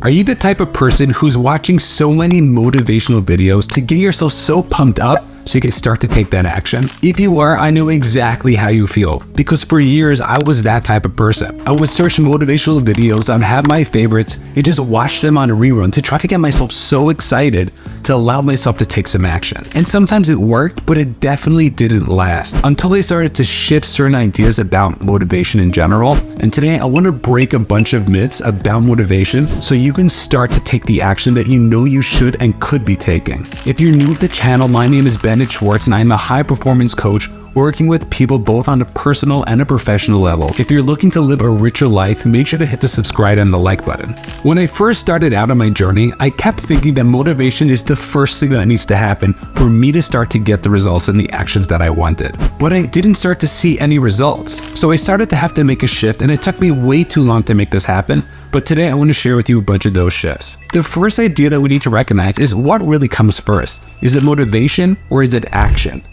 Are you the type of person who's watching so many motivational videos to get yourself so pumped up so you can start to take that action? If you are, I know exactly how you feel, because for years I was that type of person. I would search motivational videos, I'd have my favorites, and just watch them on a rerun to try to get myself so excited to allow myself to take some action. And sometimes it worked, but it definitely didn't last until I started to shift certain ideas about motivation in general. And today I want to break a bunch of myths about motivation so you can start to take the action that you know you should and could be taking. If you're new to the channel, my name is Ben Schwartz and I'm a high performance coach working with people both on a personal and a professional level. If you're looking to live a richer life, make sure to hit the subscribe and the like button. When I first started out on my journey, I kept thinking that motivation is the first thing that needs to happen for me to start to get the results and the actions that I wanted. But I didn't start to see any results. So I started to have to make a shift, and it took me way too long to make this happen. But today I want to share with you a bunch of those shifts. The first idea that we need to recognize is what really comes first. Is it motivation or is it action?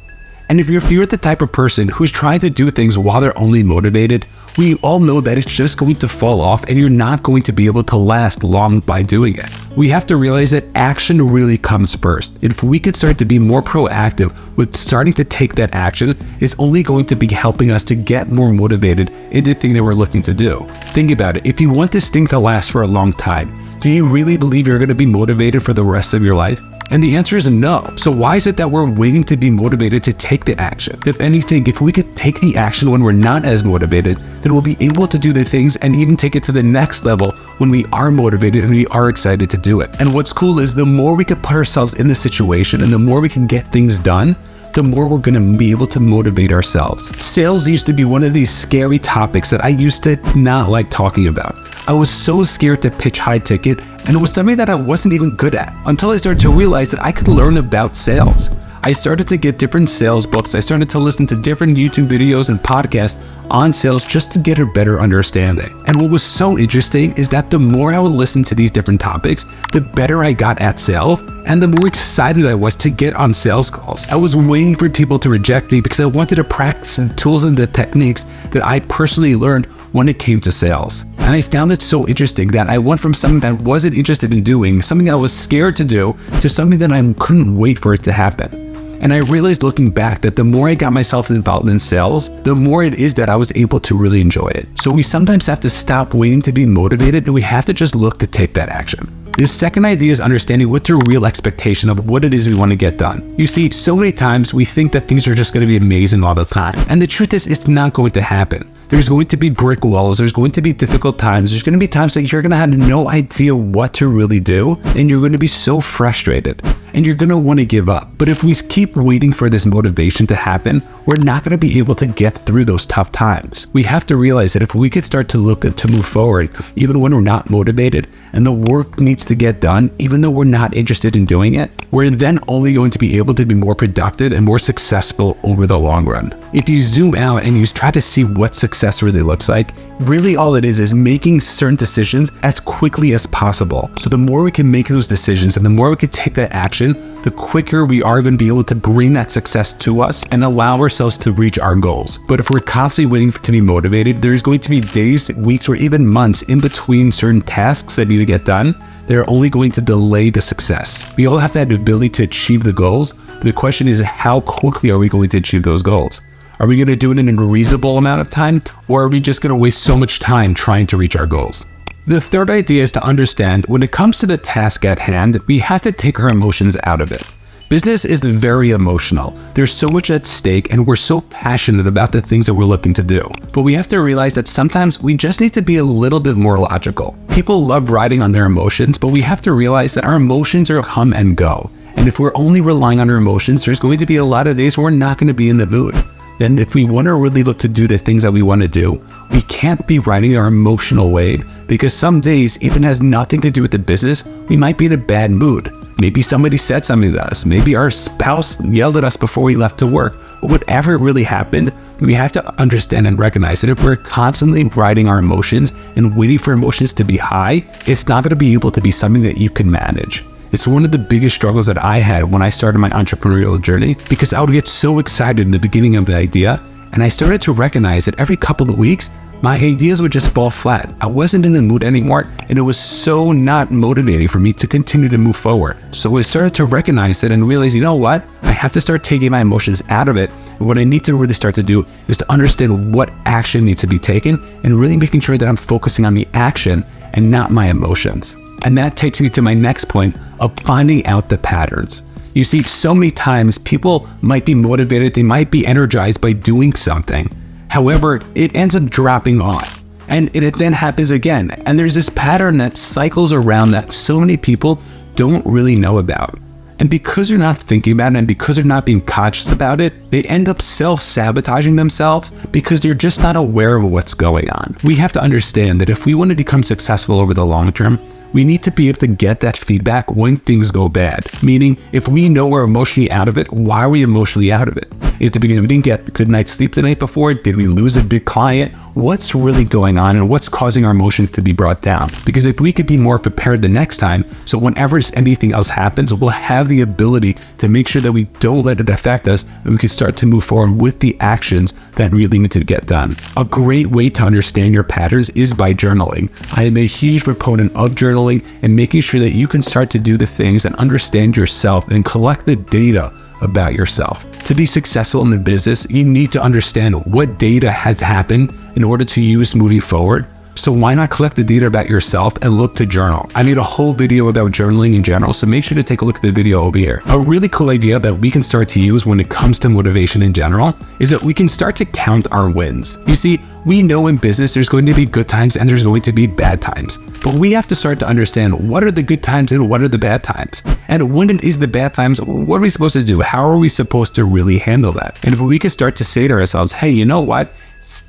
And if you're the type of person who's trying to do things while they're only motivated, we all know that it's just going to fall off and you're not going to be able to last long by doing it. We have to realize that action really comes first. If we could start to be more proactive with starting to take that action, it's only going to be helping us to get more motivated in the thing that we're looking to do. Think about it. If you want this thing to last for a long time, do you really believe you're going to be motivated for the rest of your life? And the answer is no. So why is it that we're waiting to be motivated to take the action? If anything, if we could take the action when we're not as motivated, then we'll be able to do the things and even take it to the next level when we are motivated and we are excited to do it. And what's cool is the more we can put ourselves in the situation and the more we can get things done, the more we're going to be able to motivate ourselves. Sales used to be one of these scary topics that I used to not like talking about. I was so scared to pitch high ticket, and it was something that I wasn't even good at until I started to realize that I could learn about sales. I started to get different sales books. I started to listen to different YouTube videos and podcasts on sales just to get a better understanding. And what was so interesting is that the more I would listen to these different topics, the better I got at sales and the more excited I was to get on sales calls. I was waiting for people to reject me because I wanted to practice the tools and the techniques that I personally learned when it came to sales. And I found it so interesting that I went from something that I wasn't interested in doing, something I was scared to do, to something that I couldn't wait for it to happen. And I realized looking back that the more I got myself involved in sales, the more it is that I was able to really enjoy it. So we sometimes have to stop waiting to be motivated and we have to just look to take that action. The second idea is understanding what the real expectation of what it is we want to get done. You see, so many times we think that things are just going to be amazing all the time. And the truth is, it's not going to happen. There's going to be brick walls, there's going to be difficult times, there's going to be times that you're going to have no idea what to really do, and you're going to be so frustrated, and you're going to want to give up. But if we keep waiting for this motivation to happen, we're not going to be able to get through those tough times. We have to realize that if we could start to look to move forward, even when we're not motivated, and the work needs to get done, even though we're not interested in doing it, we're then only going to be able to be more productive and more successful over the long run. If you zoom out and you try to see what success really looks like, really all it is making certain decisions as quickly as possible. So the more we can make those decisions and the more we can take that action, the quicker we are going to be able to bring that success to us and allow ourselves to reach our goals. But if we're constantly waiting to be motivated, there's going to be days, weeks, or even months in between certain tasks that need to get done. They're only going to delay the success. We all have that ability to achieve the goals, but the question is, how quickly are we going to achieve those goals? Are we going to do it in a reasonable amount of time, or are we just going to waste so much time trying to reach our goals? The third idea is to understand when it comes to the task at hand, we have to take our emotions out of it. Business is very emotional. There's so much at stake and we're so passionate about the things that we're looking to do. But we have to realize that sometimes we just need to be a little bit more logical. People love riding on their emotions, but we have to realize that our emotions are come and go. And if we're only relying on our emotions, there's going to be a lot of days where we're not going to be in the mood. Then if we want to really look to do the things that we want to do, we can't be riding our emotional wave, because some days, even has nothing to do with the business, we might be in a bad mood. Maybe somebody said something to us. Maybe our spouse yelled at us before we left to work. But whatever really happened, we have to understand and recognize that if we're constantly riding our emotions and waiting for emotions to be high, it's not going to be able to be something that you can manage. It's one of the biggest struggles that I had when I started my entrepreneurial journey, because I would get so excited in the beginning of the idea, and I started to recognize that every couple of weeks, My ideas would just fall flat. I wasn't in the mood anymore, and it was so not motivating for me to continue to move forward. So I started to recognize it and realize, you know what? I have to start taking my emotions out of it. And what I need to really start to do is to understand what action needs to be taken and really making sure that I'm focusing on the action and not my emotions. And that takes me to my next point of finding out the patterns. You see, so many times people might be motivated, they might be energized by doing something. However, it ends up dropping off, and it then happens again. And there's this pattern that cycles around that so many people don't really know about. And because they're not thinking about it and because they're not being conscious about it, they end up self-sabotaging themselves because they're just not aware of what's going on. We have to understand that if we want to become successful over the long term, we need to be able to get that feedback when things go bad. Meaning, if we know we're emotionally out of it, why are we emotionally out of it? Is it because we didn't get a good night's sleep the night before? Did we lose a big client? What's really going on and what's causing our emotions to be brought down? Because if we could be more prepared the next time, so whenever anything else happens, we'll have the ability to make sure that we don't let it affect us and we can start to move forward with the actions that really need to get done. A great way to understand your patterns is by journaling. I am a huge proponent of journaling and making sure that you can start to do the things and understand yourself and collect the data about yourself. To be successful in the business, you need to understand what data has happened in order to use moving forward. So why not collect the data about yourself and look to journal? I made a whole video about journaling in general, so make sure to take a look at the video over here. A really cool idea that we can start to use when it comes to motivation in general is that we can start to count our wins. You see, we know in business there's going to be good times and there's going to be bad times. But we have to start to understand what are the good times and what are the bad times. And when it is the bad times, what are we supposed to do? How are we supposed to really handle that? And if we can start to say to ourselves, hey, you know what?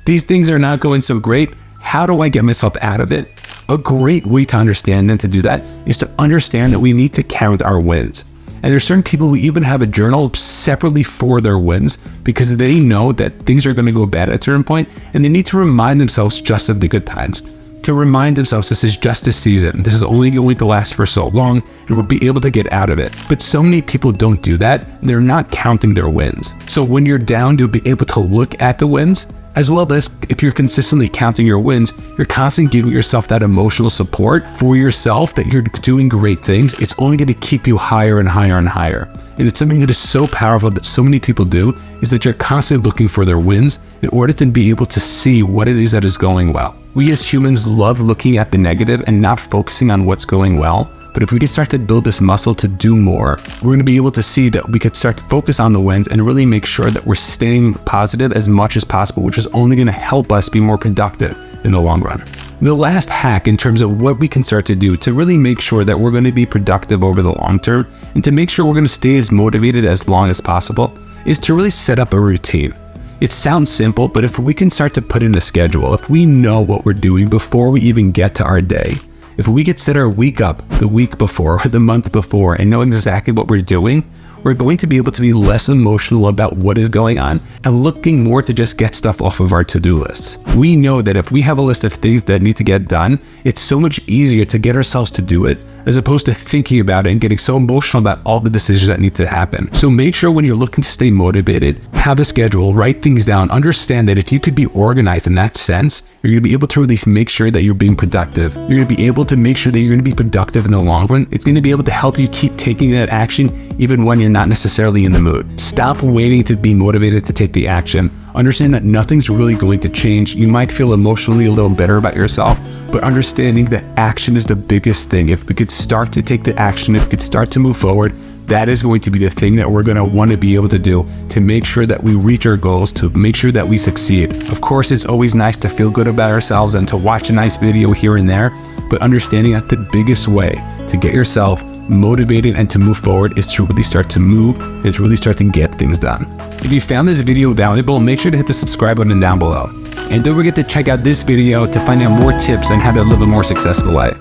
These things are not going so great. How do I get myself out of it? A great way to understand and to do that is to understand that we need to count our wins. And there's certain people who even have a journal separately for their wins because they know that things are going to go bad at a certain point and they need to remind themselves just of the good times. To remind themselves this is just a season. This is only going to last for so long and we'll be able to get out of it. But so many people don't do that. They're not counting their wins. So when you're down, you'll be able to look at the wins. As well as if you're consistently counting your wins, you're constantly giving yourself that emotional support for yourself that you're doing great things. It's only going to keep you higher and higher and higher. And it's something that is so powerful that so many people do is that you're constantly looking for their wins in order to be able to see what it is that is going well. We as humans love looking at the negative and not focusing on what's going well. But if we can start to build this muscle to do more, we're going to be able to see that we could start to focus on the wins and really make sure that we're staying positive as much as possible, which is only going to help us be more productive in the long run. The last hack in terms of what we can start to do to really make sure that we're going to be productive over the long term and to make sure we're going to stay as motivated as long as possible is to really set up a routine. It sounds simple, but if we can start to put in a schedule, if we know what we're doing before we even get to our day, if we could set our week up the week before or the month before and know exactly what we're doing, we're going to be able to be less emotional about what is going on and looking more to just get stuff off of our to-do lists. We know that if we have a list of things that need to get done, it's so much easier to get ourselves to do it as opposed to thinking about it and getting so emotional about all the decisions that need to happen. So make sure when you're looking to stay motivated, have a schedule, write things down, understand that if you could be organized in that sense, you're going to be able to really make sure that you're being productive. You're going to be able to make sure that you're going to be productive in the long run. It's going to be able to help you keep taking that action even when you're not necessarily in the mood. Stop waiting to be motivated to take the action. Understand that nothing's really going to change. You might feel emotionally a little better about yourself, but understanding that action is the biggest thing. If we could start to take the action, if we could start to move forward, that is going to be the thing that we're going to want to be able to do to make sure that we reach our goals, to make sure that we succeed. Of course, it's always nice to feel good about ourselves and to watch a nice video here and there, but understanding that the biggest way to get yourself motivated and to move forward is to really start to move and to really start to get things done. If you found this video valuable, make sure to hit the subscribe button down below. And don't forget to check out this video to find out more tips on how to live a more successful life.